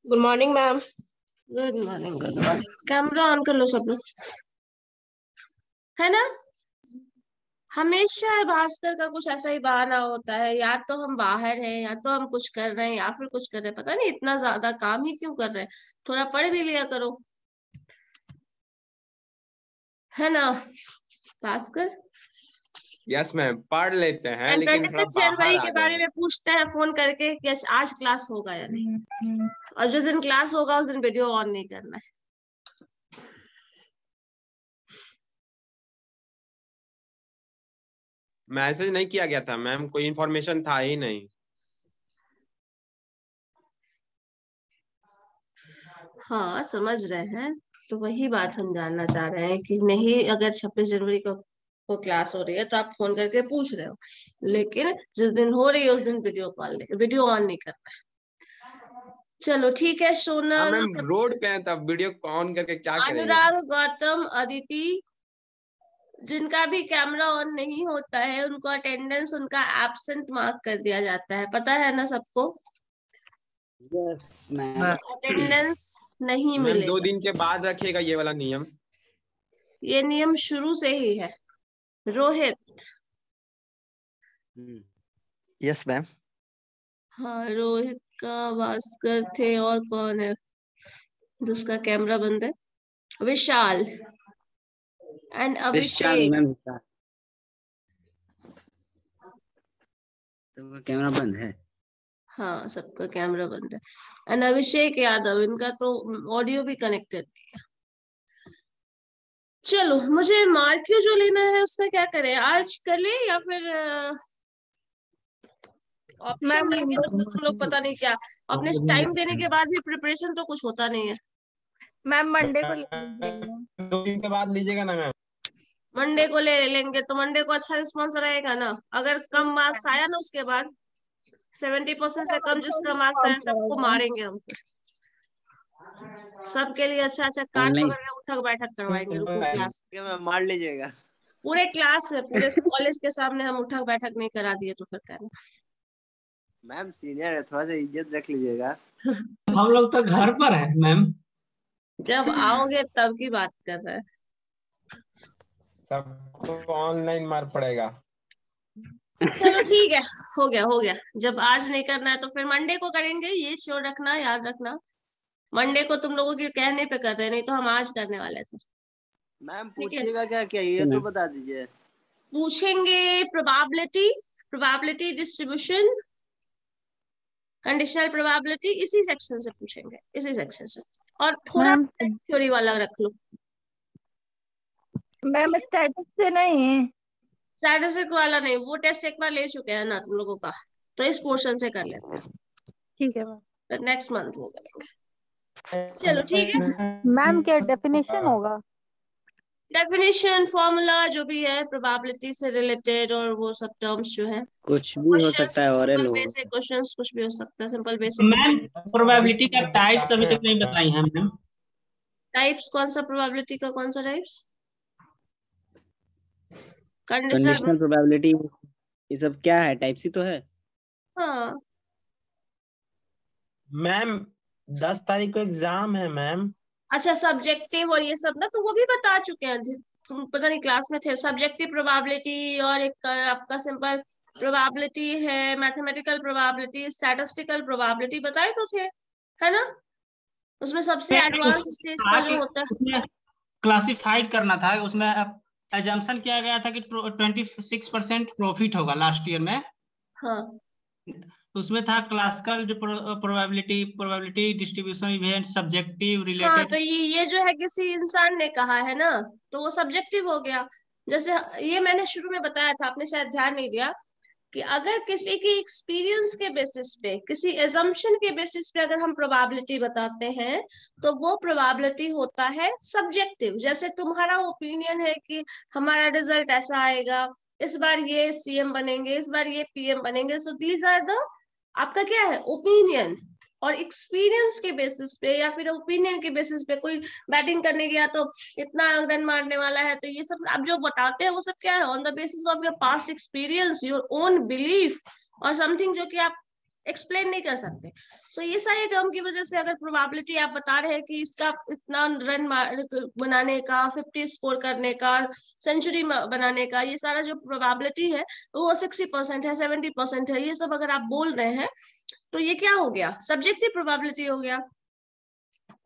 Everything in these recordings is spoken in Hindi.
Good morning ma'am. Good morning, good morning. Camera on कर लो सब लोग, है ना। हमेशा भास्कर का कुछ ऐसा ही बहाना होता है, या तो हम बाहर हैं, या तो हम कुछ कर रहे हैं, या फिर कुछ कर रहे हैं। पता नहीं इतना ज्यादा काम ही क्यों कर रहे हैं। थोड़ा पढ़ भी लिया करो, है ना भास्कर। यस मैम, पढ़ लेते हैं एंड लेकिन थोड़ा 26 बाहर जनवरी आ के गए बारे हैं। में पूछते हैं फोन करके कि आज क्लास होगा या नहीं, और जिस दिन क्लास होगा उस दिन वीडियो ऑन नहीं करना है। मैसेज नहीं किया गया था मैम, कोई इन्फॉर्मेशन था ही नहीं। हाँ समझ रहे हैं, तो वही बात हम जानना चाह रहे हैं कि नहीं, अगर 26 जनवरी को क्लास हो रही है तो आप फोन करके पूछ रहे हो, लेकिन जिस दिन हो रही है उस दिन वीडियो ऑन नहीं करना है। चलो ठीक है। हाँ सोनल, मैम, रोड पे हैं तब वीडियो ऑन करके क्या करेंगे। अनुराग, गौतम, अदिति, जिनका भी कैमरा ऑन नहीं होता है उनको अटेंडेंस, उनका एब्सेंट मार्क कर दिया जाता है, पता है ना सबको। Yes ma'am. अटेंडेंस नहीं मैम 2 मिलेगा। दिन के बाद रखिएगा ये वाला नियम। ये नियम शुरू से ही है। रोहित। Yes ma'am. हाँ रोहित का, भास्कर थे, और कौन है जिसका कैमरा बंद है? विशाल एंड विशाल अभिषेक। मैम, तो कैमरा बंद है। हाँ सबका कैमरा बंद है। एंड अभिषेक यादव, इनका तो ऑडियो भी कनेक्टेड नहीं है। चलो, मुझे मार्क्यू जो लेना है उसका क्या करें, आज कर ले या फिर ऑप्शन देंगे तो तुम लोग पता नहीं क्या। अपने टाइम देने के बाद भी प्रिपरेशन तो कुछ होता नहीं है। मैम मंडे को ले लीजिएगा। 2 दिन के बाद लीजिएगा ना मैम। मंडे को ले लेंगे तो मंडे को अच्छा रिस्पॉन्स रहेगा ना। अगर कम मार्क्स आया ना उसके बाद 70% से कम जिसका मार्क्स आया सबको मारेंगे हम। सबके लिए अच्छा अच्छा काट ऑनलाइन पकड़ के उठक बैठक करवाएंगे, रुको क्लास मार लीजिएगा। पूरे क्लास में, पूरे कॉलेज के सामने हम उठक बैठक नहीं करा दिए तो फिर कहना। मैम सीनियर है, थोड़ा सा इज्जत रख लीजिएगा। हम लोग तो घर पर है मैम। जब आओगे तब की बात कर रहे हैं। सबको ऑनलाइन मार पड़ेगा। चलो ठीक है, हो गया हो गया। जब आज नहीं करना है तो फिर मंडे को करेंगे, ये श्योर रखना, याद रखना। मंडे को तुम लोगों के कहने पे कर रहे हैं, नहीं तो हम आज करने वाले थे। मैम ठीक है, पूछिएगा क्या क्या, ये तो बता दीजिए। पूछेंगे प्रोबेबिलिटी डिस्ट्रीब्यूशन, कंडीशनल प्रोबेबिलिटी, इसी सेक्शन से पूछेंगे, इसी सेक्शन से। और थोड़ा थ्योरी वाला रख लो। मैम स्टैटिक से नहीं, स्टैटिस्टिक वाला नहीं, वो टेस्ट एक बार ले चुके हैं ना तुम लोगों का, तो इस पोर्शन से कर लेते हैं। ठीक है मैम। तो नेक्स्ट मंथ वो करेंगे। चलो ठीक है। मैम क्या डेफिनेशन होगा? डेफिनेशन, फॉर्मूला जो भी है प्रोबेबिलिटी से रिलेटेड, और वो सब टर्म्स जो है। कुछ भी हो सकता है, और सिंपल बेसिक क्वेश्चंस, कुछ भी हो सकता है, सिंपल बेसिक। मैम प्रोबेबिलिटी का टाइप्स अभी तक नहीं बताई हैं मैम। टाइप्स कौन सा, प्रोबेबिलिटी का कौन सा टाइप्स? कंडीशनल प्रोबेबिलिटी, ये सब क्या है? टाइप्स ही तो है। हाँ मैम 10 तारीख को एग्जाम है मैम। अच्छा, सब्जेक्टिव और ये सब ना, तो वो भी बता चुके हैं तुम, पता नहीं क्लास में थे। सब्जेक्टिव प्रोबेबिलिटी और एक आपका सिंपल प्रोबेबिलिटी है, मैथमेटिकल प्रोबेबिलिटी, स्टैटिस्टिकल प्रोबेबिलिटी बताए तो थे, है ना। उसमें सबसे एडवांस स्टेज का जो होता है, उसमें क्लासिफाइड करना था। उसमें एजम्पशन किया गया था कि 26% प्रॉफिट होगा लास्ट ईयर में। हाँ उसमें था क्लासिकल जो प्रोबेबिलिटी डिस्ट्रीब्यूशन इवेंट, सब्जेक्टिव हाँ, रिलेटेड। तो ये जो है किसी इंसान ने कहा है ना, तो वो सब्जेक्टिव हो गया। जैसे ये मैंने शुरू में बताया था, आपने शायद ध्यान नहीं दिया, कि अगर किसी की एक्सपीरियंस के बेसिस पे, किसी एजम्पशन के बेसिस पे अगर हम प्रोबेबिलिटी बताते हैं तो वो प्रोबेबिलिटी होता है सब्जेक्टिव। जैसे तुम्हारा ओपिनियन है कि हमारा रिजल्ट ऐसा आएगा, इस बार ये सीएम बनेंगे, इस बार ये पीएम बनेंगे, सो दीज आर द, आपका क्या है ओपिनियन। और एक्सपीरियंस के बेसिस पे या फिर ओपिनियन के बेसिस पे कोई बैटिंग करने गया तो इतना रन मारने वाला है, तो ये सब आप जो बताते हैं वो सब क्या है, on the basis of your past experience, your own belief, और समथिंग जो कि आप एक्सप्लेन नहीं कर सकते। सो ये सारे टर्म की वजह से अगर प्रोबेबिलिटी आप बता रहे हैं कि इसका इतना रन बनाने का, 50 स्कोर करने का, सेंचुरी बनाने का, ये सारा जो प्रोबेबिलिटी है वो 60% है, 70% है, ये सब अगर आप बोल रहे हैं तो ये क्या हो गया, सब्जेक्टिव प्रोबेबिलिटी हो गया।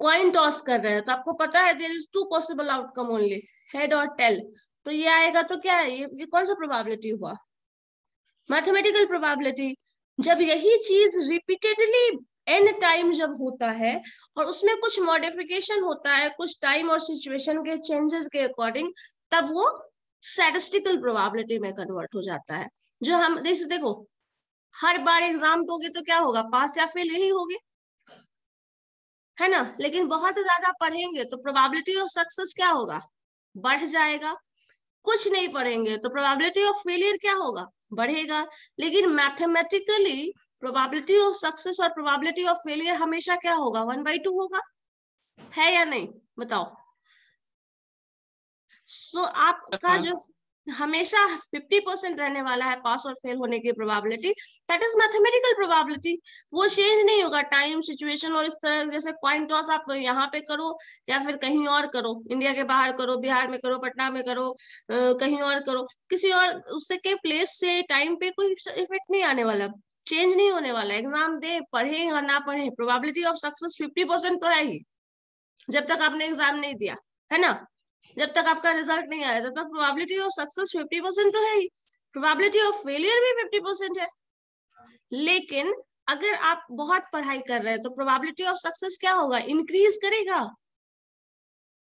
कॉइन टॉस कर रहे हैं तो आपको पता है there is 2 possible outcome only, head और टेल, तो ये आएगा तो क्या है, ये कौन सा प्रोबेबिलिटी हुआ, मैथमेटिकल प्रोबेबिलिटी। जब यही चीज रिपीटेडली n टाइम जब होता है और उसमें कुछ मॉडिफिकेशन होता है कुछ टाइम और सिचुएशन के चेंजेस के अकॉर्डिंग, तब वो स्टैटिस्टिकल प्रोबेबिलिटी में कन्वर्ट हो जाता है। जो हम देखो हर बार एग्जाम दोगे तो क्या होगा, पास या फेल यही होगी, है ना। लेकिन बहुत ज्यादा पढ़ेंगे तो प्रोबेबिलिटी ऑफ सक्सेस क्या होगा, बढ़ जाएगा। कुछ नहीं पढ़ेंगे तो प्रोबेबिलिटी ऑफ फेलियर क्या होगा, बढ़ेगा। लेकिन मैथमेटिकली प्रोबेबिलिटी ऑफ सक्सेस और प्रोबेबिलिटी ऑफ फेलियर हमेशा क्या होगा, 1/2 होगा, है या नहीं बताओ। सो आपका जो हमेशा 50% रहने वाला है पास और फेल होने की probability, that is mathematical probability. वो चेंज नहीं होगा, टाइम सिचुएशन और इस तरह, जैसे कॉइन टॉस आप यहाँ पे करो या फिर कहीं और करो, इंडिया के बाहर करो, बिहार में करो, पटना में करो, कहीं और करो, किसी और उससे के प्लेस से टाइम पे कोई इफेक्ट नहीं आने वाला, चेंज नहीं होने वाला। एग्जाम दे, पढ़े या ना पढ़े, प्रोबेबिलिटी ऑफ सक्सेस 50% तो है ही, जब तक आपने एग्जाम नहीं दिया, है ना। जब तक आपका रिजल्ट नहीं आया तब तक प्रोबेबिलिटी ऑफ सक्सेस 50% तो है ही, प्रोबेबिलिटी ऑफ फेलियर भी 50% है। लेकिन अगर आप बहुत पढ़ाई कर रहे हैं तो प्रोबेबिलिटी ऑफ सक्सेस क्या होगा, इंक्रीज करेगा।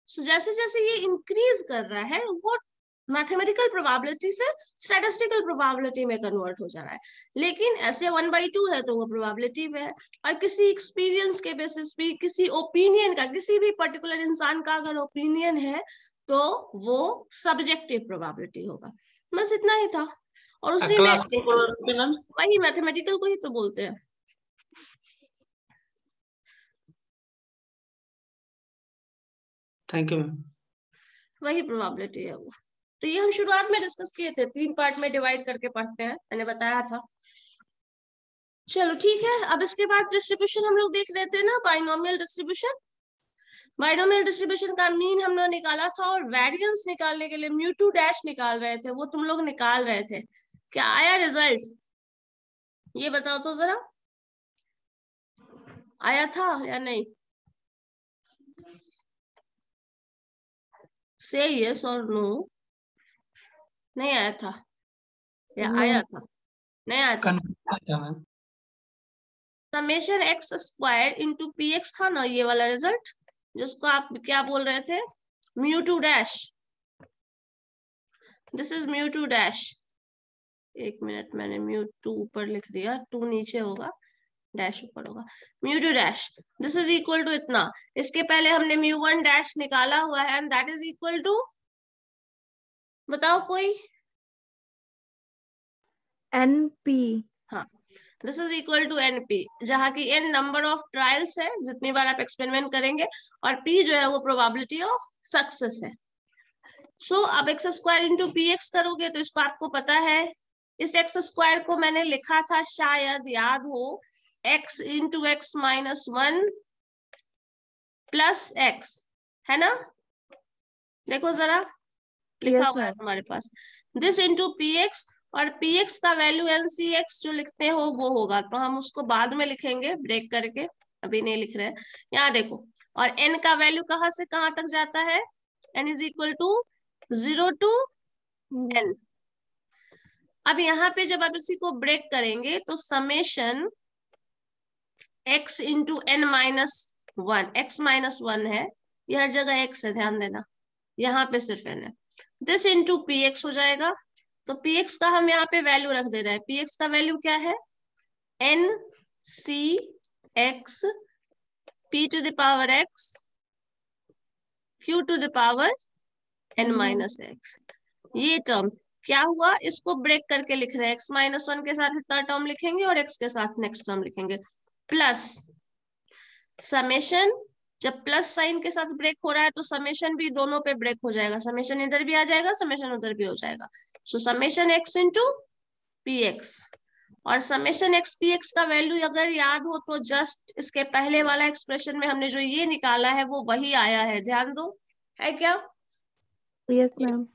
सो जैसे जैसे ये इंक्रीज कर रहा है वो मैथमेटिकल प्रोबेबिलिटी से स्टैटिस्टिकल प्रोबेबिलिटी में कन्वर्ट हो जा रहा है। लेकिन ऐसे 1/2 है तो वो प्रोबेबिलिटी में है। और किसी एक्सपीरियंस के बेसिस पे, किसी ओपिनियन का, किसी भी पर्टिकुलर इंसान का अगर ओपिनियन है तो वो सब्जेक्टिव प्रोबेबिलिटी होगा। बस इतना ही था। और उसी में वही मैथमेटिकल को ही तो बोलते हैं। Thank you. वही प्रोबेबिलिटी है वो। तो ये हम शुरुआत में डिस्कस किए थे, 3 पार्ट में डिवाइड करके पढ़ते हैं, मैंने बताया था। चलो ठीक है। अब इसके बाद डिस्ट्रीब्यूशन हम लोग देख रहे थे ना, बाइनोमियल डिस्ट्रीब्यूशन। बाइनोमियल डिस्ट्रीब्यूशन का मीन हम लोग निकाला था और वेरिएंस निकालने के लिए म्यू2 डैश निकाल रहे थे, वो तुम लोग निकाल रहे थे। क्या आया रिजल्ट, ये बताओ तो जरा, आया था या नहीं? से यस और नो। नहीं आया था या आया था? नहीं आया था। Summation x square into p x था ना ये वाला रिजल्ट, जिसको आप क्या बोल रहे थे, mu two dash. This is mu two dash. एक मिनट, मैंने म्यू2 ऊपर लिख दिया, 2 नीचे होगा, डैश ऊपर होगा। Mu two dash this is equal to इतना। इसके पहले हमने म्यू1 डैश निकाला हुआ है and that is equal to, बताओ कोई, NP। हाँ, this is equal to NP, जहाँ की n नंबर ऑफ ट्रायल्स है, जितनी बार आप एक्सपेरिमेंट करेंगे, और P जो है वो प्रोबेबिलिटी ऑफ सक्सेस है। सो अब x square into p x करोगे तो इसको आपको पता है, इस एक्स स्क्वायर को मैंने लिखा था, शायद याद हो, x into x minus 1 plus x, है ना। देखो जरा लिखा हुआ है हमारे पास, दिस इंटू पी एक्स, और px का वैल्यू LCx जो लिखते हो वो होगा, तो हम उसको बाद में लिखेंगे ब्रेक करके, अभी नहीं लिख रहे हैं। यहाँ देखो, और n का वैल्यू कहाँ से कहाँ तक जाता है, n is equal to 0 to n। अब यहाँ पे जब आप इसी को ब्रेक करेंगे तो summation x into n minus 1, x minus 1 है, ये हर जगह x है, ध्यान देना, यहाँ पे सिर्फ n है, दिस इंटू पी एक्स हो जाएगा। तो px का हम यहाँ पे वैल्यू रख दे रहे हैं, px का वैल्यू क्या है, n c x p to the power x q to the power n minus x। ये टर्म क्या हुआ, इसको ब्रेक करके लिख रहे हैं, x माइनस 1 के साथ इतना टर्म लिखेंगे और x के साथ नेक्स्ट टर्म लिखेंगे, प्लस समेशन, जब प्लस साइन के साथ ब्रेक हो रहा है तो समेशन भी दोनों पे ब्रेक हो जाएगा, समेशन इधर भी आ जाएगा, समेशन उधर भी हो जाएगा। सो summation x into p x, और समेशन एक्स पी एक्स का वैल्यू अगर याद हो तो जस्ट इसके पहले वाला एक्सप्रेशन में हमने जो ये निकाला है वो वही आया है, ध्यान दो, है क्या? Yes ma'am.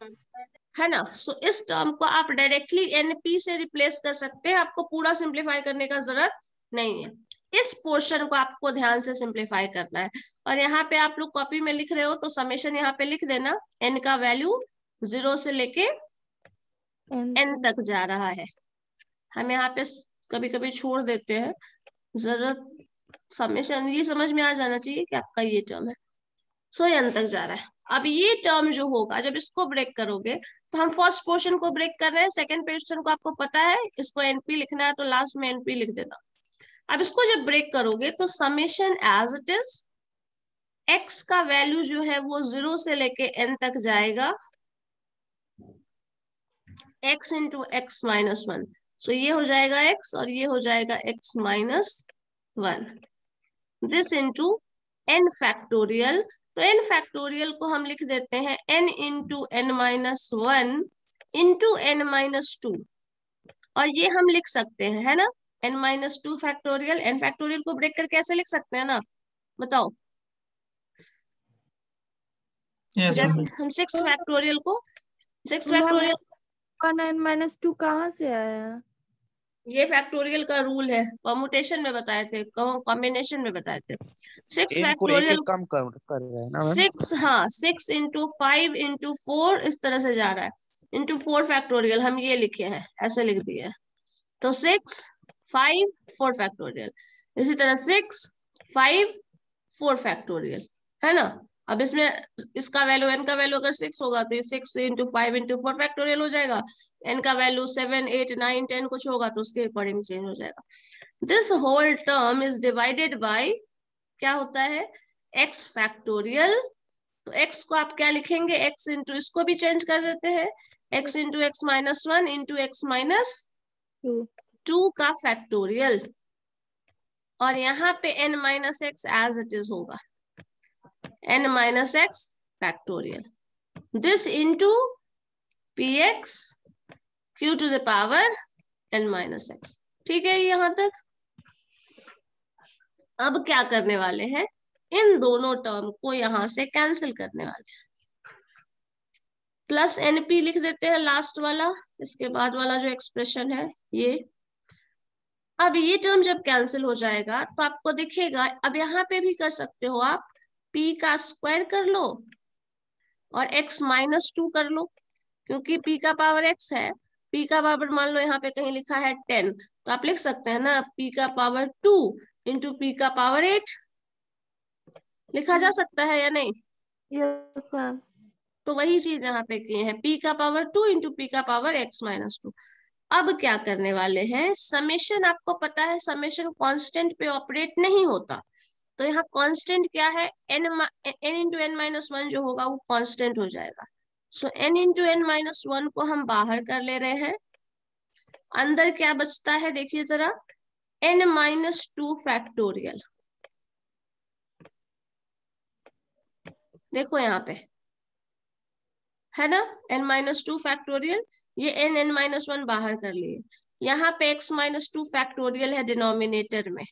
है ना? सो इस टर्म को आप डायरेक्टली एनपी से रिप्लेस कर सकते हैं, आपको पूरा सिंप्लीफाई करने का जरूरत नहीं है। इस पोर्शन को आपको ध्यान से सिंप्लीफाई करना है। और यहाँ पे आप लोग कॉपी में लिख रहे हो तो समेशन यहाँ पे लिख देना, एन का वैल्यू 0 से लेके एन तक जा रहा है। हम यहाँ पे कभी कभी छोड़ देते हैं, जरूरत समेशन ये समझ में आ जाना चाहिए कि आपका ये टर्म है, सो एन तक जा रहा है। अब ये टर्म जो होगा जब इसको ब्रेक करोगे, तो हम फर्स्ट पोर्शन को ब्रेक कर रहे हैं, सेकंड पोर्शन को आपको पता है इसको एनपी लिखना है तो लास्ट में एनपी लिख देना। अब इसको जब ब्रेक करोगे तो summation as it is, x का वैल्यू जो है वो 0 से लेके एन तक जाएगा, x into x minus 1। So ये हो जाएगा x और ये हो जाएगा x minus 1, this into n factorial. तो n फैक्टोरियल को हम लिख देते हैं n into n minus 1 into n minus 2, और ये हम लिख सकते हैं, है ना, n minus 2 factorial. n factorial को ब्रेक करके ऐसे लिख सकते हैं ना, बताओ? यस जैसे मैम। हम 6 फैक्टोरियल को 6 मैम फैक्टोरियल, 1 - 2 कहाँ से आया? ये फैक्टोरियल का रूल है, परमुटेशन में बताए थे, कॉम्बिनेशन में बताए थे। 6 इनको एक फैक्टोरियल एक कम कर रहे हैं ना मैम? 6, हाँ 6 इंटू 5 इंटू 4 इस तरह से जा रहा है, इंटू 4 फैक्टोरियल हम ये लिखे हैं, ऐसे लिख दिए हैं। तो 6 5 4 फैक्टोरियल, इसी तरह 6 5 4 फैक्टोरियल, है ना। अब इसमें इसका वैल्यू, एन का वैल्यू अगर 6 होगा तो 6 इंटू 5 इंटू 4 फैक्टोरियल हो जाएगा। एन का वैल्यू 7 8 9 10 कुछ होगा तो उसके अकॉर्डिंग चेंज हो जाएगा। This whole term is divided by, क्या होता है, एक्स फैक्टोरियल। तो एक्स को आप क्या लिखेंगे, एक्स इंटू, इसको भी चेंज कर देते हैं, x into x minus 1 into x minus 2 का फैक्टोरियल, और यहाँ पे n minus x as it is होगा, n minus x factorial, this into p x q to the power n minus x. ठीक है यहां तक? अब क्या करने वाले हैं, इन दोनों टर्म को यहां से कैंसिल करने वाले हैं, प्लस एनपी लिख देते हैं लास्ट वाला, इसके बाद वाला जो एक्सप्रेशन है ये। अब ये टर्म जब कैंसिल हो जाएगा तो आपको दिखेगा, अब यहाँ पे भी कर सकते हो आप, p का स्क्वायर कर लो और x माइनस 2 कर लो, क्योंकि p का पावर x है, p का पावर मान लो यहाँ पे कहीं लिखा है 10, तो आप लिख सकते हैं ना p का पावर 2 इंटू p का पावर 8, लिखा जा सकता है या नहीं? Yes ma'am. तो वही चीज यहाँ पे किए हैं, p का पावर 2 इंटू p का पावर x माइनस 2। अब क्या करने वाले हैं, समेशन आपको पता है समेशन कांस्टेंट पे ऑपरेट नहीं होता, तो यहाँ कांस्टेंट क्या है, n इंटू एन माइनस 1 जो होगा वो कांस्टेंट हो जाएगा। सो n इंटू एन माइनस 1 को हम बाहर कर ले रहे हैं, अंदर क्या बचता है देखिए जरा, n माइनस 2 फैक्टोरियल। देखो यहाँ पे है ना, n माइनस 2 फैक्टोरियल, ये n माइनस 1 बाहर कर लिए, यहाँ पे x माइनस 2 फैक्टोरियल है डिनोमिनेटर में,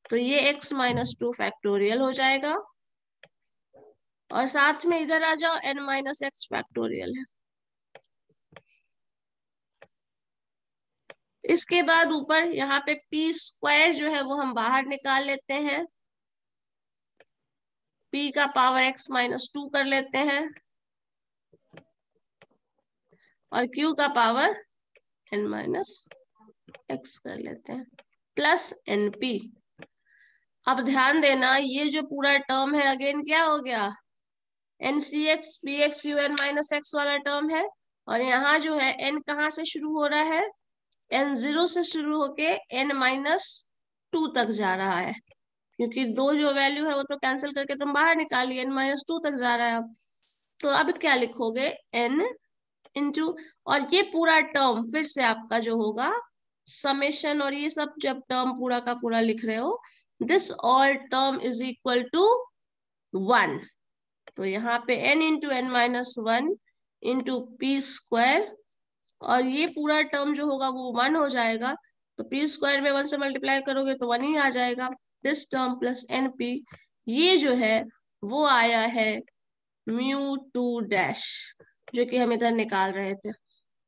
तो ये x माइनस 2 फैक्टोरियल हो जाएगा, और साथ में इधर आ जाओ n माइनस एक्स फैक्टोरियल है। इसके बाद ऊपर यहाँ पे p स्क्वायर जो है वो हम बाहर निकाल लेते हैं, p का पावर x माइनस 2 कर लेते हैं, और q का पावर n माइनस एक्स कर लेते हैं, प्लस np। अब ध्यान देना ये जो पूरा टर्म है अगेन क्या हो गया, ncx px qn minus x वाला टर्म है, और यहाँ जो है n कहाँ से शुरू हो रहा है, n 0 से शुरू होके n माइनस 2 तक जा रहा है, क्योंकि दो जो वैल्यू है वो तो कैंसिल करके तुम बाहर निकालिए, n माइनस 2 तक जा रहा है। तो अब क्या लिखोगे, n इंटू, और ये पूरा टर्म फिर से आपका जो होगा समेशन, और ये सब जब टर्म पूरा का पूरा लिख रहे हो, this all term is equal to 1। तो यहाँ पे n into n minus 1 into P square, और ये पूरा टर्म जो होगा वो 1 हो जाएगा, तो पी स्क्वायर में 1 से मल्टीप्लाई करोगे तो 1 ही आ जाएगा। This term plus n p, ये जो है वो आया है म्यू टू डैश, जो कि हम इधर निकाल रहे थे।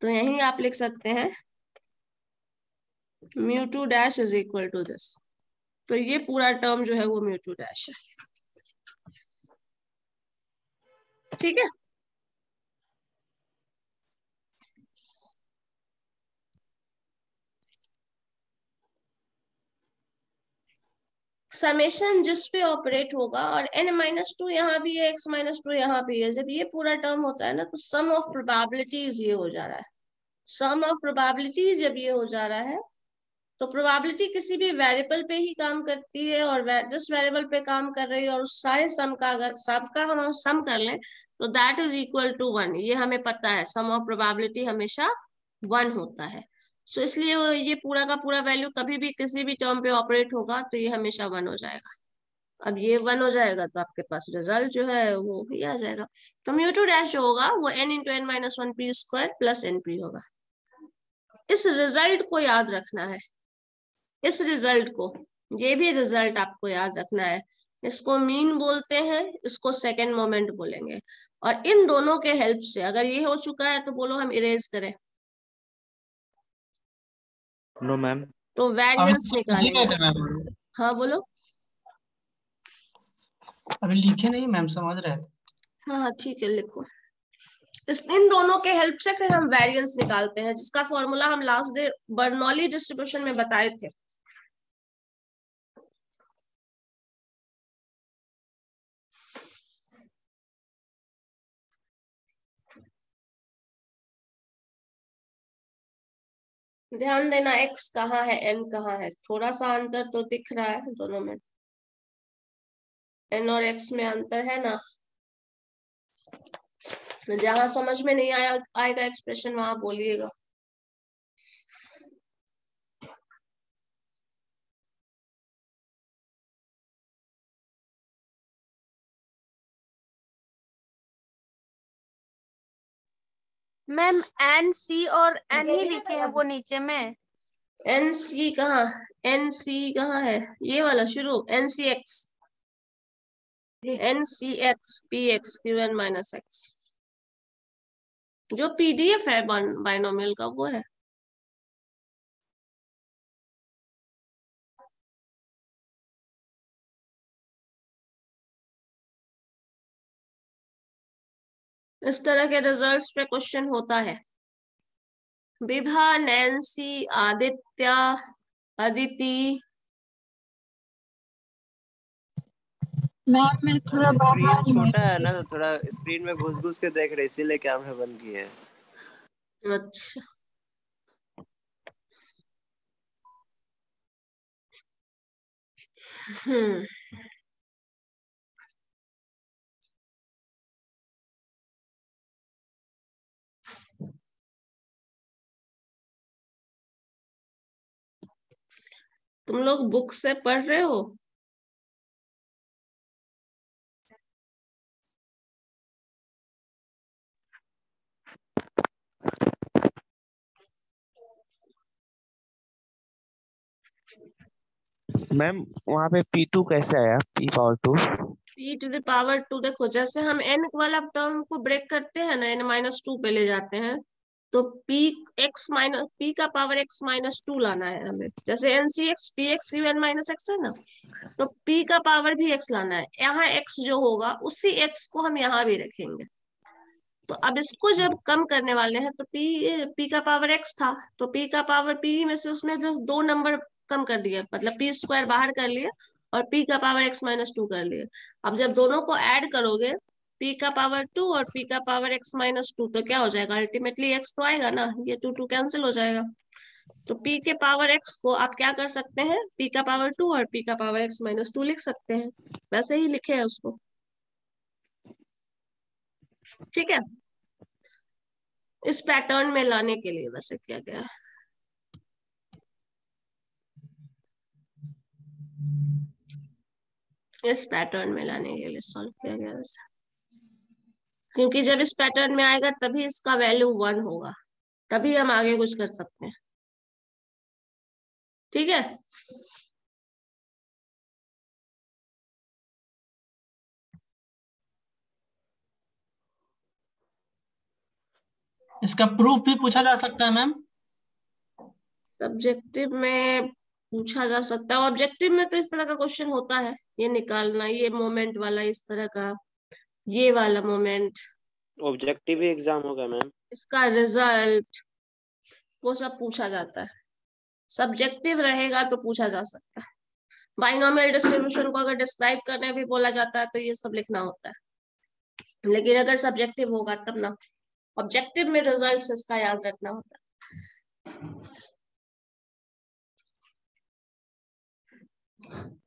तो यही आप लिख सकते हैं mu two dash is equal to this. तो ये पूरा टर्म जो है वो म्यू टू डैश है। ठीक है, समेशन जिस पे ऑपरेट होगा, और n-2 यहाँ भी है, x-2 यहाँ भी है, जब ये पूरा टर्म होता है ना तो सम ऑफ प्रोबेबिलिटीज ये हो जा रहा है। सम ऑफ प्रोबेबिलिटीज जब ये हो जा रहा है तो प्रोबेबिलिटी किसी भी वेरिएबल पे ही काम करती है, और जिस वेरिएबल पे काम कर रही है और उस सारे सम का अगर सबका हम सम कर लें तो दैट इज इक्वल टू 1। ये हमें पता है, सम ऑफ प्रोबेबिलिटी हमेशा 1 होता है। सो इसलिए ये पूरा का पूरा वैल्यू कभी भी किसी भी टर्म पे ऑपरेट होगा तो ये हमेशा 1 हो जाएगा। अब ये 1 हो जाएगा तो आपके पास रिजल्ट जो है वो ही आ जाएगा। तो म्यू टू डैश जो होगा वो n into n minus 1 p square plus n p होगा। इस रिजल्ट को याद रखना है, इस रिजल्ट को, ये भी रिजल्ट आपको याद रखना है। इसको मीन बोलते हैं, इसको सेकेंड मोमेंट बोलेंगे। और इन दोनों के हेल्प से अगर ये हो चुका है तो बोलो हम इरेज करें। No ma'am. तो वेरिएंस अभी लिखे निकालेंगे। थे मैम, हाँ बोलो। अभी लिखे नहीं मैम, समझ रहे थे। हाँ ठीक है, लिखो। इन दोनों के हेल्प से फिर हम वेरिएंस निकालते हैं, जिसका फॉर्मूला हम लास्ट डे बर्नौली डिस्ट्रीब्यूशन में बताए थे। ध्यान देना x कहाँ है n कहाँ है, थोड़ा सा अंतर तो दिख रहा है दोनों में, n और x में अंतर है ना। जहां समझ में नहीं आएगा एक्सप्रेशन वहां बोलिएगा। मैम एन सी और एन ही लिखे हैं वो नीचे में। एन सी कहाँ, एन सी कहाँ है, ये वाला शुरू n c x, n c x p x q n minus x, जो पीडीएफ है बाइनोमियल का वो है। इस तरह के रिजल्ट्स पे क्वेश्चन होता है। विभा, नैन्सी, आदित्य, अदिति। मैम मैं थोड़ा स्क्रीन बाहर हूँ। छोटा है ना, तो थोड़ा स्क्रीन में घुस घुस के देख रहे, इसीलिए कैमरा बंद किया है। अच्छा, तुम लोग बुक से पढ़ रहे हो? मैम वहाँ पे P2 कैसे आया, P⁴2? p to the power 2, देखो जैसे हम n वाला टर्म को ब्रेक करते हैं ना, n-2 पे ले जाते हैं, तो p का पावर x-2 लाना है हमें। जैसे ncx px n minus x है ना, तो p का पावर भी x लाना है। यहाँ x जो होगा उसी x को हम यहाँ भी रखेंगे। तो अब इसको जब कम करने वाले हैं तो p का पावर x था, तो p का पावर p में से उसमें जो 2 नंबर कम कर दिया, मतलब p स्क्वायर बाहर कर लिया और p का पावर x-2 कर लिया। अब जब दोनों को ऐड करोगे p का पावर 2 और p का पावर x-2, तो क्या हो जाएगा, अल्टीमेटली x तो आएगा ना, ये 2 कैंसिल हो जाएगा। तो p के पावर x को आप क्या कर सकते हैं, p का पावर 2 और p का पावर x-2 लिख सकते हैं, वैसे ही लिखे है उसको। ठीक है, इस पैटर्न में लाने के लिए वैसे किया गया है। इस पैटर्न में लाने के लिए सॉल्व किया गया वैसे, क्योंकि जब इस पैटर्न में आएगा तभी इसका वैल्यू 1 होगा, तभी हम आगे कुछ कर सकते हैं। ठीक है। इसका प्रूफ भी पूछा जा सकता है मैम। सब्जेक्टिव में पूछा जा सकता है, ऑब्जेक्टिव में तो इस तरह का क्वेश्चन होता है, ये निकालना, ये मोमेंट वाला इस तरह का, ये वाला मोमेंट, ऑब्जेक्टिव ही एग्जाम होगा मैम। इसका रिजल्ट, वो सब पूछा जाता है। सब्जेक्टिव रहेगा तो पूछा जा सकता है। बाइनोमियल डिस्ट्रीब्यूशन को अगर डिस्क्राइब करने भी बोला जाता है तो ये सब लिखना होता है, लेकिन अगर सब्जेक्टिव होगा तब ना, ऑब्जेक्टिव में रिजल्ट इसका याद रखना होता है।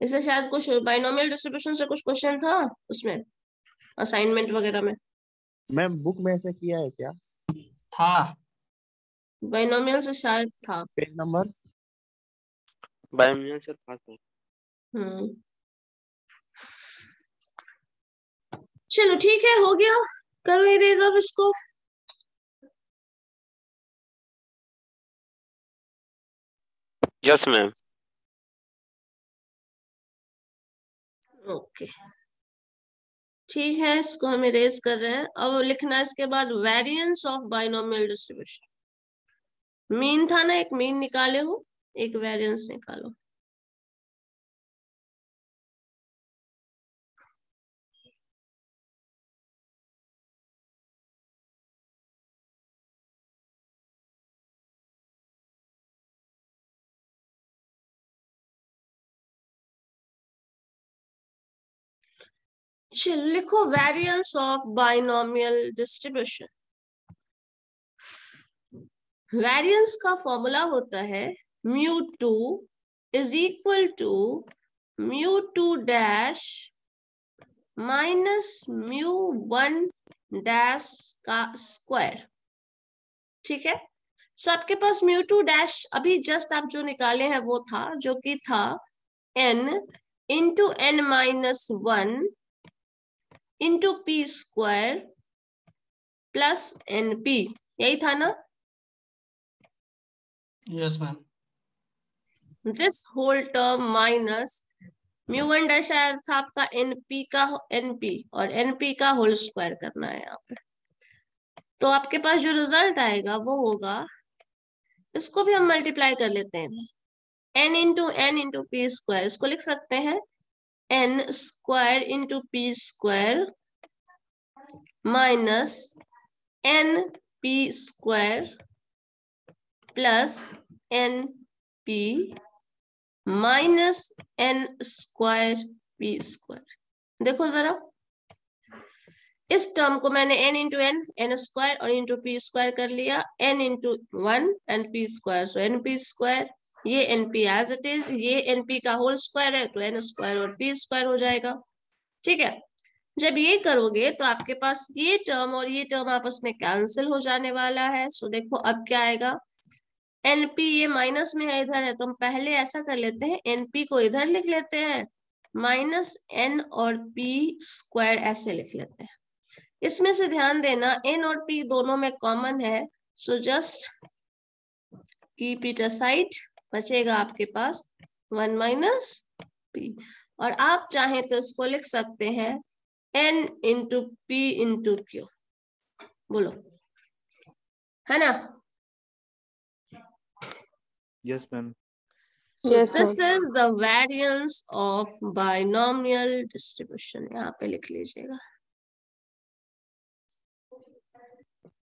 इससे शायद कुछ बाइनोमियल डिस्ट्रीब्यूशन से कुछ क्वेश्चन था उसमें असाइनमेंट वगैरह में। मैम बुक में ऐसा किया है क्या? था, बाइनोमियल से शायद था। Page number? बायोमियल से था सर। चलो ठीक है, हो गया, करो इरेज ऑफ इसको। Yes ma'am. ओके ठीक है, इसको हम इरेज कर रहे हैं। अब लिखना है इसके बाद variance of binomial distribution. Mean था ना, एक मीन निकाले हो, एक वेरिएंस निकालो। चल लिखो variance of binomial distribution. Variance का फॉर्मूला होता है μ2 is equal to μ2 dash minus μ1 dash का स्क्वायर। ठीक है, सो आपके पास μ2 डैश अभी जस्ट आप जो निकाले हैं वो था, जो कि था n into n minus 1 into P square plus np, यही था ना। Yes ma'am. This whole term minus μ1 dash आया था आपका np का, np और np का होल स्क्वायर करना है यहाँ पे। तो आपके पास जो रिजल्ट आएगा वो होगा, इसको भी हम मल्टीप्लाई कर लेते हैं, n इंटू पी स्क्वायर, इसको लिख सकते हैं n square into P square minus n P square plus n P minus n square P square. देखो जरा, इस टर्म को मैंने n इंटू n स्क्वायर और इंटू पी स्क्वायर कर लिया, n into 1 and P square, so N P square, ये N P as it is, ये एन पी का होल स्क्वायर है तो n स्क्वायर और पी स्क्वायर हो जाएगा। ठीक है, जब ये करोगे तो आपके पास ये टर्म और ये टर्म आपस में कैंसिल हो जाने वाला है। सो देखो अब क्या आएगा, एनपी ये माइनस में है, इधर है, तो हम पहले ऐसा कर लेते हैं, एनपी को इधर लिख लेते हैं, माइनस n और p स्क्वायर ऐसे लिख लेते हैं। इसमें से ध्यान देना n और p दोनों में कॉमन है, so just keep it aside, बचेगा आपके पास 1 माइनस p। और आप चाहें तो इसको लिख सकते हैं n into p into q, बोलो, है ना। Yes ma'am. So this is the variance of binomial distribution, यहाँ पे लिख लीजिएगा।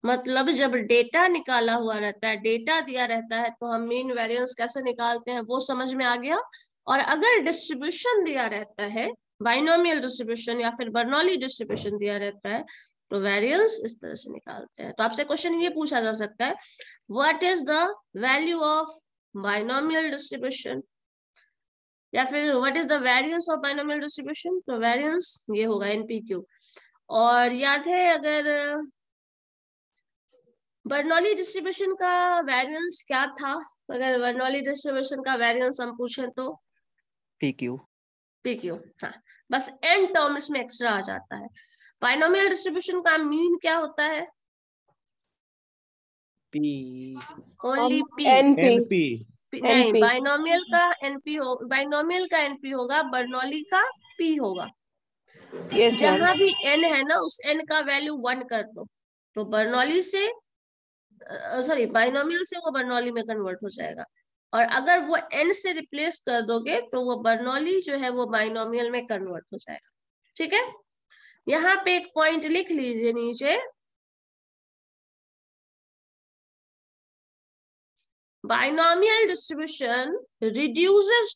मतलब जब डेटा निकाला हुआ रहता है, डेटा दिया रहता है, तो हम मीन वेरिएंस कैसे निकालते हैं वो समझ में आ गया। और अगर डिस्ट्रीब्यूशन दिया रहता है, बाइनोमियल डिस्ट्रीब्यूशन या फिर बर्नौली डिस्ट्रीब्यूशन दिया रहता है, तो वेरिएंस इस तरह से निकालते हैं। तो आपसे क्वेश्चन ये पूछा जा सकता है, what is the value of binomial distribution, या फिर what is the variance of binomial distribution, तो वेरिएंस ये होगा NPQ। और याद है अगर बर्नौली डिस्ट्रीब्यूशन का वेरिएंस क्या था, अगर बर्नौली डिस्ट्रीब्यूशन का वेरिएंस हम पूछें तो PQ, हाँ, बस n टर्म इसमें एक्स्ट्रा आ जाता है। बाइनोमियल डिस्ट्रीब्यूशन का मीन क्या होता है, P ओनली P, NP नहीं, NP। बाइनोमियल का एनपी हो, बाइनोमियल का एनपी होगा, बर्नौली का पी होगा। Yes ma'am. जहां भी एन है ना, उस एन का वैल्यू 1 कर दो, तो बर्नौली से सॉरी बाइनोमियल से वो बर्नौली में कन्वर्ट हो जाएगा। और अगर वो एन से रिप्लेस कर दोगे तो वो बर्नौली जो है वो बाइनोमियल में कन्वर्ट हो जाएगा। ठीक है, यहाँ पे एक पॉइंट लिख लीजिए नीचे, binomial distribution reduces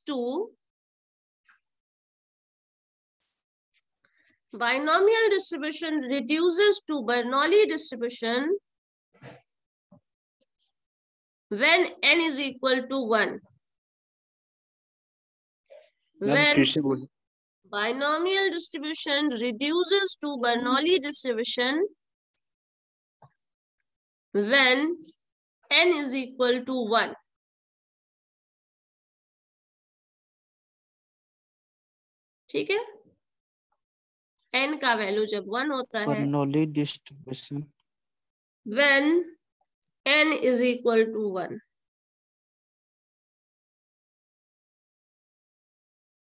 to Bernoulli distribution when n is equal to 1. Ma'am When फिर से बोलिए। binomial distribution reduces to Bernoulli distribution when n is equal to 1. ठीक है, n का वैल्यू जब 1 होता है, Bernoulli distribution when n is equal to 1.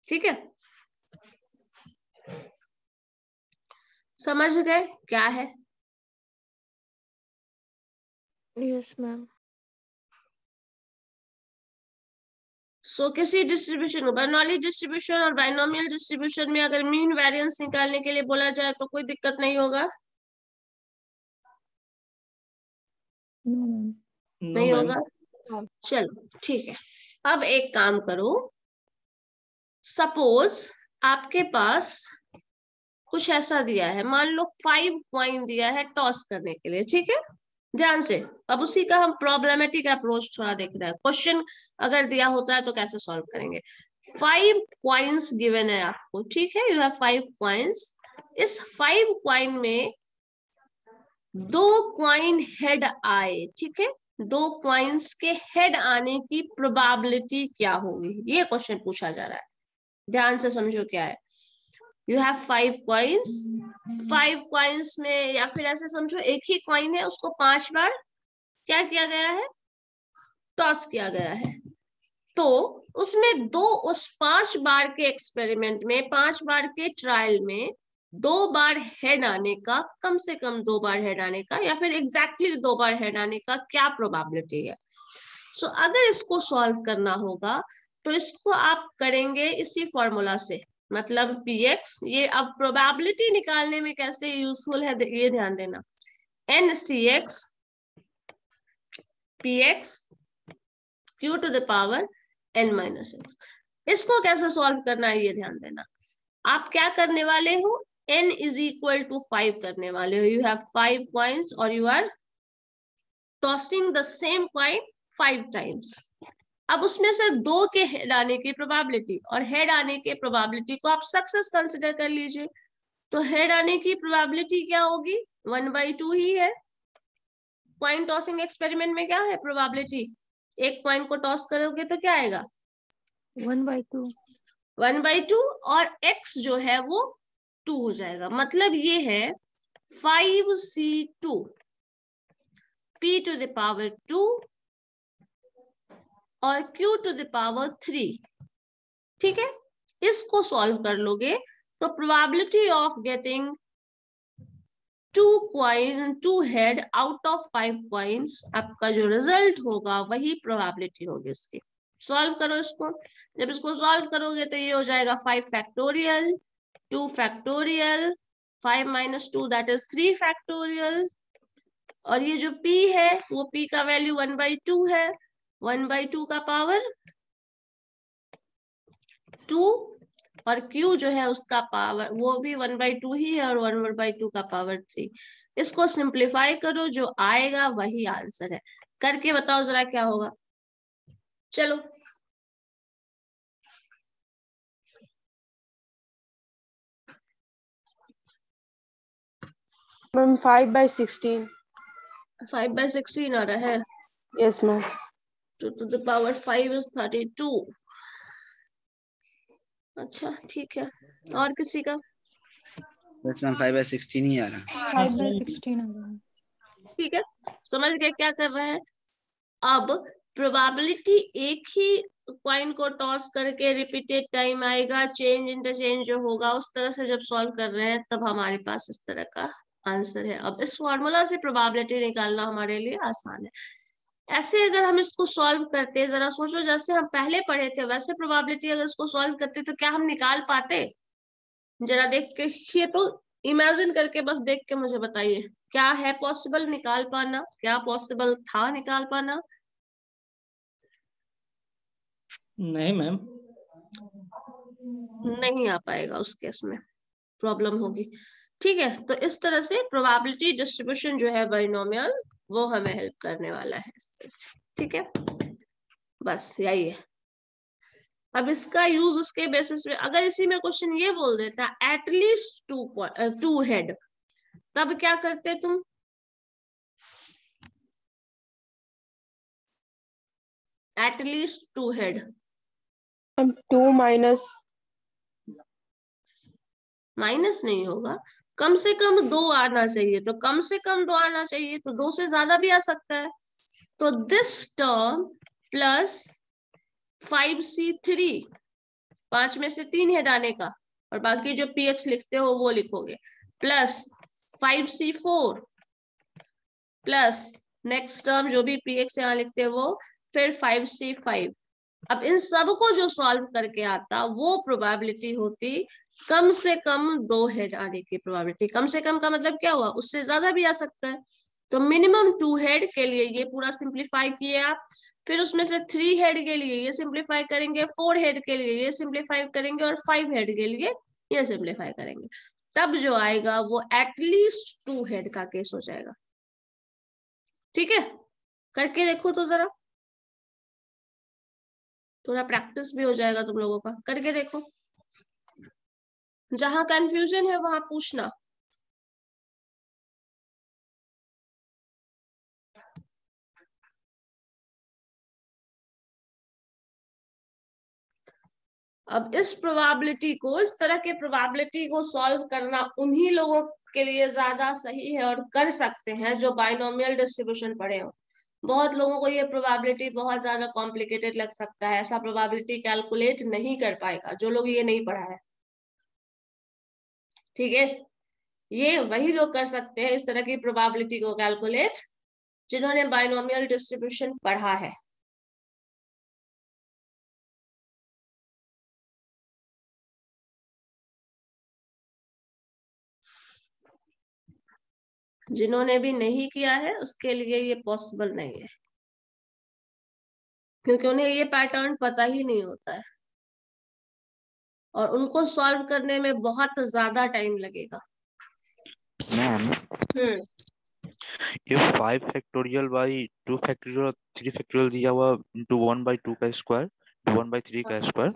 ठीक है, समझ गए क्या है? Yes ma'am. सो किसी डिस्ट्रीब्यूशन, बर्नौली डिस्ट्रीब्यूशन और बाइनोमियल डिस्ट्रीब्यूशन में अगर मीन वेरिएंस निकालने के लिए बोला जाए तो कोई दिक्कत नहीं होगा? नहीं होगा? चलो ठीक है, अब एक काम करो, सपोज आपके पास कुछ ऐसा दिया है, मान लो 5 कॉइन दिया है टॉस करने के लिए। ठीक है, ध्यान से, अब उसी का हम प्रॉब्लमेटिक अप्रोच थोड़ा देख रहे हैं। क्वेश्चन अगर दिया होता है तो कैसे सॉल्व करेंगे। 5 कॉइन्स गिवन है आपको, ठीक है, यू हैव 5 कॉइन्स। इस 5 कॉइन में 2 कॉइन हेड आए, ठीक है, 2 कॉइन्स के हेड आने की प्रोबेबिलिटी क्या होगी, ये क्वेश्चन पूछा जा रहा है। ध्यान से समझो क्या है। यू हैव 5 कॉइन्स, 5 कॉइन्स में, या फिर ऐसे समझो एक ही कॉइन है, उसको 5 बार क्या किया गया है, टॉस किया गया है। तो उसमें उस 5 बार के एक्सपेरिमेंट में, 5 बार के ट्रायल में 2 बार हेड आने का, कम से कम 2 बार हेड आने का, या फिर एग्जैक्टली 2 बार हेड आने का क्या प्रोबेबिलिटी है। सो अगर इसको सॉल्व करना होगा तो इसको आप करेंगे इसी फॉर्मूला से, मतलब px। ये अब प्रोबेबिलिटी निकालने में कैसे यूजफुल है ये ध्यान देना। ncx px q to the power n minus x। इसको कैसे सॉल्व करना है ये ध्यान देना। आप क्या करने वाले हो, n is equal to 5 करने वाले हो। यू हैव 5 कॉइन्स और you are tossing the same coin 5 times. अब उसमें से 2 के हेड आने की प्रोबेबिलिटी और हेड आने के प्रोबेबिलिटी को आप सक्सेस कंसिडर कर लीजिए। तो हेड आने की प्रोबेबिलिटी क्या होगी, 1/2 ही है। कॉइन टॉसिंग एक्सपेरिमेंट में क्या है प्रोबेबिलिटी, एक कॉइन को टॉस करोगे तो क्या आएगा, 1/2। 1/2, और x जो है वो 2 हो जाएगा। मतलब ये है 5c2 p to the power 2 और q to the power 3। ठीक है, इसको सॉल्व कर लोगे तो probability of getting 2 head out of 5 coins, आपका जो रिजल्ट होगा वही प्रोबेबिलिटी होगी इसकी। सॉल्व करो इसको। जब इसको सॉल्व करोगे तो ये हो जाएगा 5 factorial, 2 factorial, 5 minus 2 that is 3 factorial, और ये जो p है वो p का वैल्यू 1/2 है, 1/2 का पावर 2, और q जो है उसका पावर वो भी 1/2 ही है और 1/2 का पावर 3। इसको सिंप्लीफाई करो, जो आएगा वही आंसर है। करके बताओ जरा क्या होगा। चलो मैम 5/16। 5/16 आ रहा है। Yes ma'am. 2 to the power 5 is 32। अच्छा ठीक है, और किसी का? बस मैम 5/16 ही आ रहा। 5/16 आ रहा है। ठीक है, समझ गए क्या कर रहे हैं। अब प्रोबेबिलिटी एक ही कॉइन को टॉस करके रिपीटेड टाइम आएगा, चेंज इंटरचेंज जो होगा उस तरह से जब सॉल्व कर रहे हैं तब हमारे पास इस तरह का आंसर है। अब इस फॉर्मूला से प्रोबेबिलिटी निकालना हमारे लिए आसान है। ऐसे अगर हम इसको सॉल्व करते, जरा सोचो जैसे हम पहले पढ़े थे वैसे प्रोबेबिलिटी अगर इसको सॉल्व करते तो क्या हम निकाल पाते? जरा देख के, ये तो इमेजिन करके बस देख के मुझे बताइए, क्या है पॉसिबल निकाल पाना? क्या पॉसिबल था निकाल पाना? नहीं मैम, नहीं आ पाएगा, उस केस में प्रॉब्लम होगी। ठीक है, तो इस तरह से प्रोबेबिलिटी डिस्ट्रीब्यूशन जो है बाइनोमियल वो हमें हेल्प करने वाला है इस तरह से। ठीक है, बस यही है। अब इसका यूज उसके बेसिस पे, अगर इसी में क्वेश्चन ये बोल देता एटलीस्ट टू हेड, तब क्या करते तुम? At least to head, 2 minus minus नहीं होगा, कम से कम 2 आना चाहिए। तो कम से कम 2 आना चाहिए, तो 2 से ज्यादा भी आ सकता है। तो दिस टर्म प्लस 5C3, 5 में से 3 हेड आने का, और बाकी जो px लिखते हो वो लिखोगे, plus 5C4 plus next term जो भी px यहाँ लिखते हो वो, फिर 5C5। अब इन सब को जो सॉल्व करके आता वो प्रोबेबिलिटी होती कम से कम 2 हेड आने की प्रोबेबिलिटी। कम से कम का मतलब क्या हुआ, उससे ज्यादा भी आ सकता है। तो मिनिमम 2 हेड के लिए ये पूरा सिंप्लीफाई किए आप, फिर उसमें से 3 हेड के लिए ये सिंप्लीफाई करेंगे, 4 हेड के लिए ये सिंप्लीफाई करेंगे, और 5 हेड के लिए ये सिंप्लीफाई करेंगे। तब जो आएगा वो एटलीस्ट 2 हेड का केस हो जाएगा। ठीक है, करके देखो तो जरा, थोड़ा प्रैक्टिस भी हो जाएगा तुम लोगों का। करके देखो, जहां कंफ्यूजन है वहां पूछना। अब इस प्रोबेबिलिटी को, इस तरह के प्रोबेबिलिटी को सॉल्व करना उन्हीं लोगों के लिए ज्यादा सही है और कर सकते हैं जो बाइनोमियल डिस्ट्रीब्यूशन पढ़े हो। बहुत लोगों को ये प्रोबेबिलिटी बहुत ज्यादा कॉम्प्लिकेटेड लग सकता है, ऐसा प्रोबेबिलिटी कैलकुलेट नहीं कर पाएगा जो लोग ये नहीं पढ़ा है। ठीक है, ये वही लोग कर सकते हैं इस तरह की प्रोबेबिलिटी को कैलकुलेट जिन्होंने बाइनोमियल डिस्ट्रीब्यूशन पढ़ा है। जिन्होंने भी नहीं किया है उसके लिए ये पॉसिबल नहीं है, क्योंकि उन्हें ये पैटर्न पता ही नहीं होता है और उनको सॉल्व करने में बहुत ज्यादा टाइम लगेगा। मैम ये 5 फैक्टोरियल बाई 2 फैक्टोरियल 3 फैक्टोरियल दिया हुआ इंटू 1/2 का स्क्वायर, 1/3 का स्क्वायर,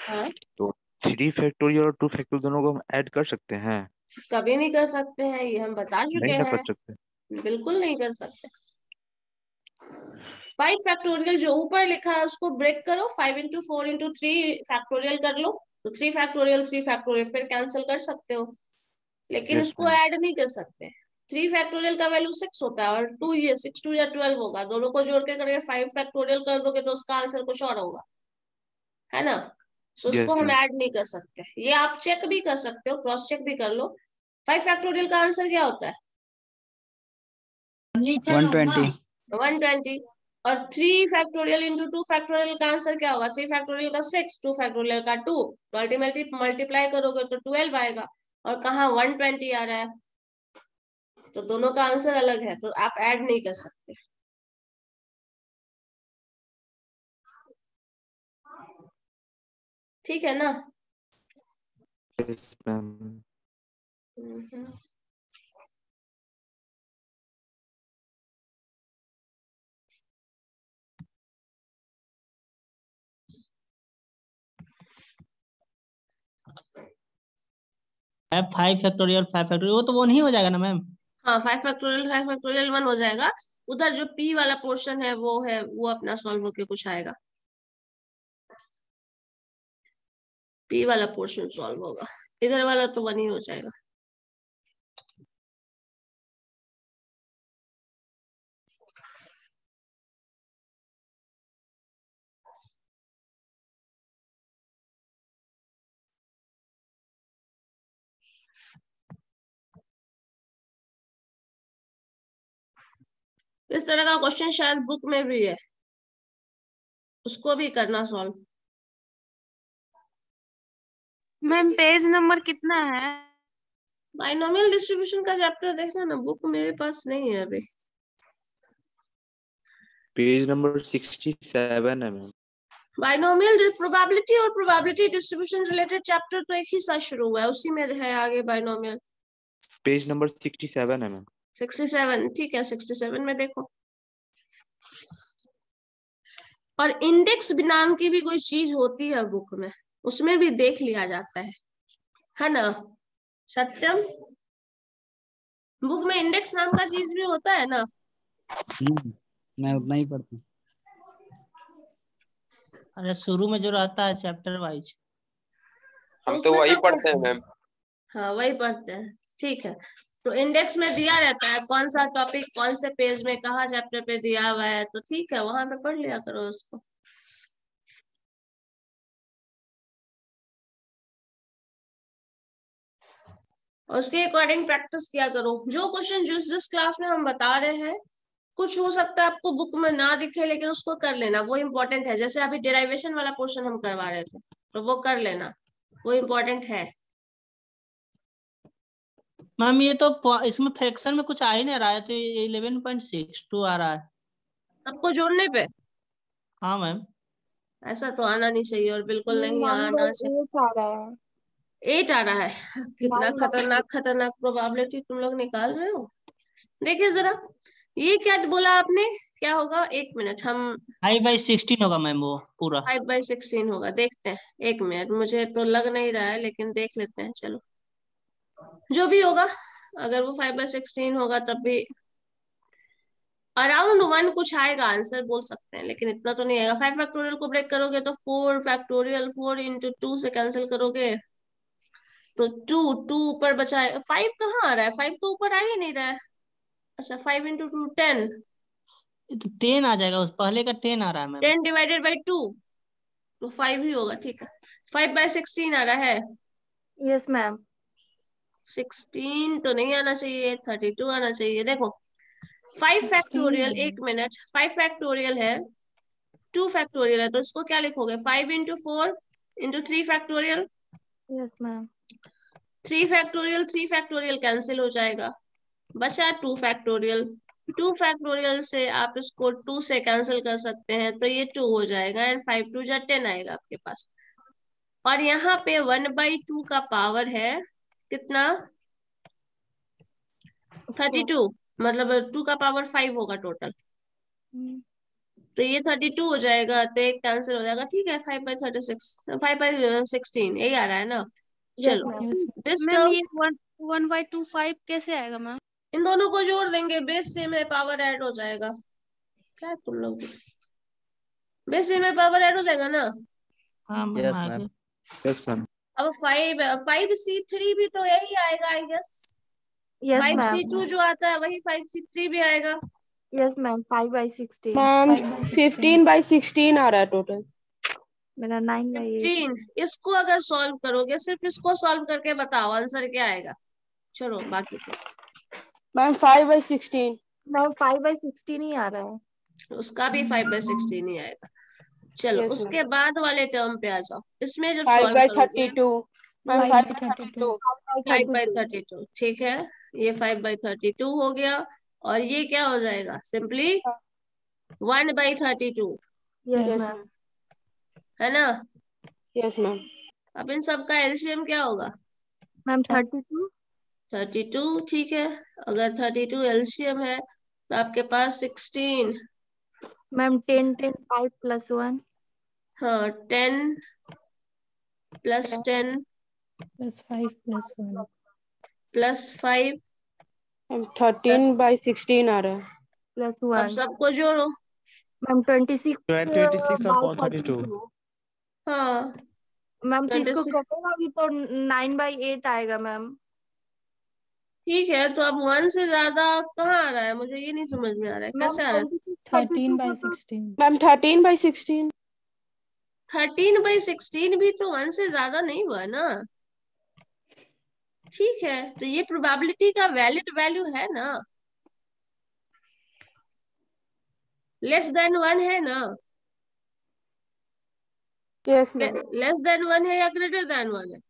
हाँ, तो 3 फैक्टोरियल और 2 फैक्टोरियल दोनों को हम ऐड कर सकते हैं? कभी नहीं कर सकते हैं, ये हम बता चुके नहीं ना हैं। कर सकते? बिल्कुल नहीं कर सकते। 5 फैक्टोरियल जो ऊपर लिखा है उसको ब्रेक करो, 5 इंटू 4 इंटू 3 फैक्टोरियल कर लो, तो 3 फैक्टोरियल फिर कैंसिल कर सकते हो, लेकिन यस इसको मैम। ऐड नहीं कर सकते। 3 फैक्टोरियल का वैल्यू 6 होता है, और 2 ये 6 2 या 12 होगा, दोनों को जोड़ के करके 5 फैक्टोरियल कर दोगे तो उसका आंसर कुछ और होगा, है ना। सो उसको यस हम यस। ऐड नहीं कर सकते। ये आप चेक भी कर सकते हो, क्रॉस चेक भी कर लो। 5 फैक्टोरियल का आंसर क्या होता है? 120। 120। और 3 फैक्टोरियल इंटू 2 फैक्टोरियल का आंसर क्या होगा? 3 फैक्टोरियल का 6, 2 फैक्टोरियल का 2, तो अल्टीमेटली मल्टीप्लाई करोगे तो 12 आएगा, और कहाँ 120 आ रहा है, तो दोनों का आंसर अलग है, तो आप ऐड नहीं कर सकते। ठीक है ना। Yes ma'am. हम्म। है 5 फैक्टोरियल 5 फैक्टोरियल, वो तो वो नहीं हो जाएगा ना मैम? हाँ, 5 फैक्टोरियल 1 हो जाएगा। उधर जो p वाला पोर्शन है वो अपना सॉल्व होके कुछ आएगा, p वाला पोर्शन सॉल्व होगा, इधर वाला तो 1 ही हो जाएगा। इस तरह का क्वेश्चन शायद बुक में भी है, उसको भी करना सॉल्व। मैम पेज नंबर कितना है? बाइनोमियल डिस्ट्रीब्यूशन का चैप्टर देखना ना, बुक मेरे पास नहीं है अभी। पेज नंबर 67 है मैम। बाइनोमियल प्रोबेबिलिटी और प्रोबेबिलिटी डिस्ट्रीब्यूशन रिलेटेड चैप्टर तो एक ही साथ शुरू हुआ है, उसी में है आगे बाइनोमियल। पेज नंबर 67 है मैम। 67 ठीक है, 67 में देखो। और इंडेक्स नाम की भी कोई चीज होती है बुक में, उसमें भी देख लिया जाता है ना सत्यम? बुक में इंडेक्स नाम का चीज भी होता है ना? मैं उतना ही पढ़ता हूँ। अरे शुरू में जो रहता है चैप्टर वाइज। हम तो वही पढ़ते हैं मैम। हाँ वही पढ़ते हैं, ठीक है। तो इंडेक्स में दिया रहता है कौन सा टॉपिक कौन से पेज में कहाँ चैप्टर पे दिया हुआ है, तो ठीक है वहां पे पढ़ लिया करो उसको। उसके अकॉर्डिंग प्रैक्टिस किया करो। जो क्वेश्चन जिस क्लास में हम बता रहे हैं, कुछ हो सकता है आपको बुक में ना दिखे, लेकिन उसको कर लेना, वो इम्पोर्टेंट है। जैसे अभी डेरिवेशन वाला पोर्शन हम करवा रहे थे, तो वो कर लेना, वो इम्पोर्टेंट है। मैम ये तो इसमें फ्रैक्शन में कुछ आ ही नहीं रहा है, तो 11.62 आ रहा है सबको जोड़ने पे। हाँ मैम। ऐसा तो आना नहीं चाहिए, और बिल्कुल नहीं आना चाहिए। 8 आ रहा है। कितना खतरनाक प्रोबेबिलिटी तुम लोग निकाल रहे हो। देखिए जरा, ये क्या बोला आपने, क्या होगा? 1 मिनट, हम 5/16 होगा मैम वो पूरा। 5/16 होगा, देखते हैं। 1 मिनट, मुझे तो लग नहीं रहा है, लेकिन देख लेते हैं। चलो जो भी होगा, अगर वो 5/16 होगा तब भी अराउंड 1 कुछ आएगा, आंसर बोल सकते हैं, लेकिन इतना तो नहीं आएगा। 5 फैक्टोरियल को ब्रेक करोगे तो 4 फैक्टोरियल, 4 into 2 से कैंसिल करोगे तो 2 ऊपर बचा है। 5 कहाँ आ रहा है? 5 तो ऊपर आ ही नहीं रहा है। अच्छा 5 into 2 10, तो 10 आ जाएगा, उस पहले का 10 आ रहा है मैम। 10 divided by 2 तो 5 ही होगा, ठीक है। 5/16 आ रहा है। Yes ma'am. 16 तो नहीं आना चाहिए, 32 आना चाहिए। देखो 5 फैक्टोरियल, 1 मिनट, 5 फैक्टोरियल है, 2 फैक्टोरियल है, तो इसको क्या लिखोगे? 5 into 4 into 3 factorial. Yes ma'am. 3 factorial cancel हो जाएगा, बचा 2 फैक्टोरियल। 2 फैक्टोरियल से आप इसको 2 से कैंसिल कर सकते हैं, तो ये 2 हो जाएगा, एंड 5 2 जा 10 आएगा आपके पास। और यहाँ पे 1/2 का पावर है कितना? 32, मतलब 2 का पावर 5 होगा टोटल, तो ये 32 हो जाएगा, तो एक कैंसिल हो जाएगा, ठीक है। 5/36, 5/16 यही आ रहा है ना? चलो दिस मैम टर्म, ये 1/25 कैसे आएगा मैम? इन दोनों को जोड़ देंगे, बेस सेम है, पावर ऐड हो जाएगा। क्या तुम लोग, बेस सेम है, पावर ऐड हो जाएगा ना? हाँ मैम यस आ मैम। गया। Yes ma'am. अब 5C3 भी तो यही आएगा I guess. Yes 5C2 ma'am. जो आता है वही 5C3 भी आएगा। Yes ma'am. 5/16 मैम 15/16 आ रहा है टोटल। मेरा 9/8। 15, इसको अगर सॉल्व करोगे, सिर्फ इसको सॉल्व करके बताओ आंसर क्या आएगा। चलो बाकी तो मैम 5/16। मैम 5/16 ही आ रहा है। उसका भी 5/16 ही आएगा। चलो यस उसके बाद वाले टर्म पे आ जाओ, इसमें जब सॉल्व करोगे 5/32। मैम 5/32। 5/32, ठीक है। ये 5/32 हो गया, और ये क्या हो जाएगा? Simply 1/32, yes yes ma'am. है ना? Yes ma'am. अब इन सबका एलसीएम क्या होगा? मैम 32। 32, ठीक है। अगर 32 एलसीएम है तो आपके पास 16, मैम 10 10 5 + 1 हाँ 10 + 10 +5 + 1। +5 मैम 13/16 आ रहा है। + अब 1। सबको जोड़ो। Ma'am 26 26 by upon 32। 32। हाँ मैम तो इसको 26, कटेगा भी तो 9/8 आएगा मैम। ठीक है। तो अब 1 से ज्यादा कहाँ आ रहा है? मुझे ये नहीं समझ में आ रहा है, मैम कैसे आ रहा है? 13/16। मैम 13/16। 13/16 भी तो 1 से ज्यादा नहीं हुआ ना? ठीक है, तो ये प्रोबेबिलिटी का वैलिड वैल्यू है ना, लेस देन 1 है ना, यस मैम। लेस देन 1 है या ग्रेटर देन 1 है?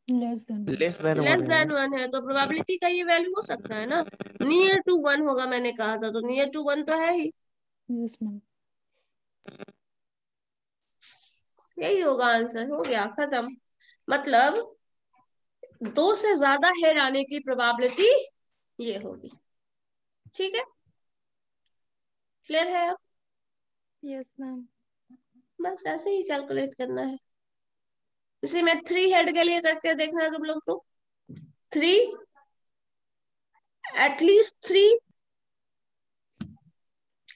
Less than less than less 1 है। देन 1 है, तो प्रोबेबिलिटी का ये वैल्यू हो सकता है ना, नियर टू 1 होगा, मैंने कहा था, तो नियर टू 1 तो है ही, यस मैम। यही होगा आंसर, हो गया खत्म। मतलब 2 से ज्यादा हेड आने की प्रोबेबिलिटी ये होगी। ठीक है, क्लियर है अब? Yes ma'am. बस ऐसे ही कैलकुलेट करना है। इसी में 3 हेड के लिए करके देखना है तुम लोग, तो 3 एटलीस्ट 3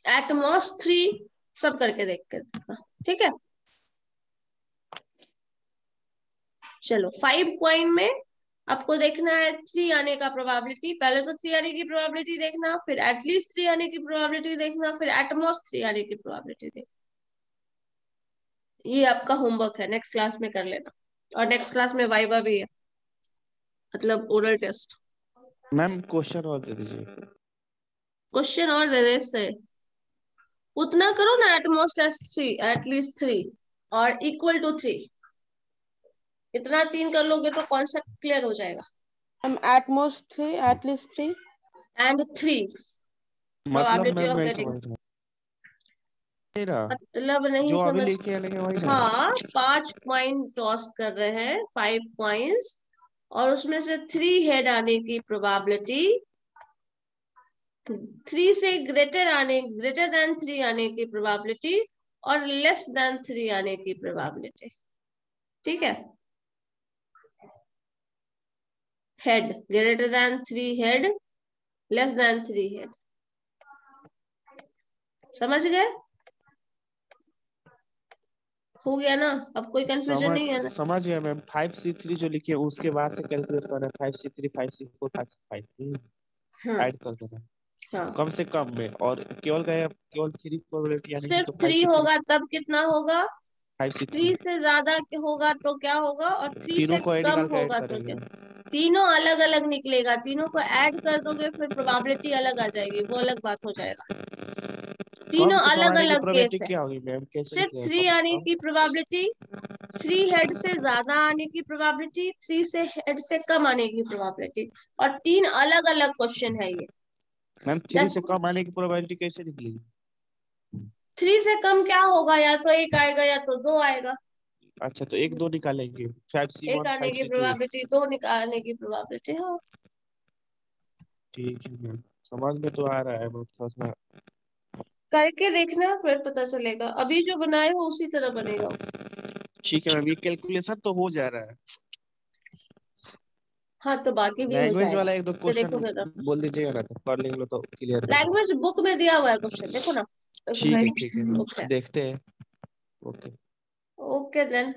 एट मोस्ट 3 सब करके देख कर देखना। ठीक है, चलो 5 कॉइन में आपको देखना है 3 आने का प्रोबेबिलिटी। पहले तो 3 आने की प्रोबेबिलिटी देखना, फिर एटलीस्ट 3 आने की प्रोबेबिलिटी देखना, फिर एटमोस्ट 3 आने की प्रोबेबिलिटी देखना। ये आपका होमवर्क है, नेक्स्ट क्लास में कर लेना। और नेक्स्ट क्लास में वाइवा भी है, मतलब ओरल टेस्ट। मैम क्वेश्चन और दे दीजिए। क्वेश्चन और दे दे से उतना करो ना, एटमोस्ट 3 एटलीस्ट 3 और इक्वल टू 3, इतना 3 कर लोगे तो कॉन्सेप्ट क्लियर हो जाएगा। एट मोस्ट 3, एटलीस्ट 3 एंड 3 मतलब प्रोबेबिलिटी मैं ऑफ नहीं गेटिंग, समझ रहा। मेरा मतलब नहीं जो अभी समझ। लेके आने वही ना। हाँ, 5 कॉइन टॉस कर रहे हैं, 5 कॉइन्स, और उसमें से 3 हेड आने की प्रोबेबिलिटी, 3 से ग्रेटर देन 3 आने की प्रोबेबिलिटी, और लेस देन 3 आने की प्रोबेबिलिटी। ठीक है, head greater than 3 head, less than 3 head, समझ गए? हो गया ना, अब कोई कंफ्यूजन नहीं है ना? समझ गया मैम। 5C3 जो लिखी है उसके बाद से कैलकुलेट करना है। 5C3 5C4 5C5 हाँ ऐड कर देना है हाँ, कम से कम में। और केवल 3 प्रोबेबिलिटी यानी कि सिर्फ तो 3 होगा तब कितना होगा? 5C3 3 से ज्यादा होगा तो क्या होगा, और 3 से तीनों को कम निकाल के ऐड होगा तो करेंगे। क्या? तीनों अलग अलग निकलेगा, तीनों को ऐड कर दोगे फिर प्रोबेबिलिटी अलग आ जाएगी, वो अलग बात हो जाएगा। कम तीनों से कम अलग आने की अलग केस प्रोबेबिलिटी है। क्या होगी मैम? कैसे सिर्फ निकलेगा 3 कम आने से की प्रोबेबिलिटी, 3 हेड से ज्यादा आने की प्रोबेबिलिटी, 3 से हेड से कम आने की प्रोबेबिलिटी, और 3 अलग अलग क्वेश्चन है ये। कम? मैम 3 से कम आने की प्रोबेबिलिटी कैसे निकलेगी? 3 से कम क्या होगा, या तो 1 आएगा या तो 2 आएगा। अच्छा, तो 1 2 निकालेंगे। 1 5C1 आने की 5C2। प्रोबेबिलिटी, 2 निकालने की प्रोबेबिलिटी। हाँ, ठीक है मैम, समझ में तो आ रहा है। मैं थोड़ा सा करके देखना फिर पता चलेगा, अभी जो बनाए हो उसी तरह बनेगा वो। ठीक है मैम, ये कैलकुलेशन तो हो जा रहा है। हाँ, तो बाकी भी हो लैंग्वेज जाएगा, वाला 1 2 तो क्वेश्चन देखोगे ना, बोल दीजिएगा ना, तो कर लेंगे तो क्लियर हो जाएगा। लैंग्वेज बुक में दिया हुआ है क्वेश्चन, देखो ना, ठीक है एक्सरसाइज ठीक है, बुक है। देखते हैं। ओके। Okay then.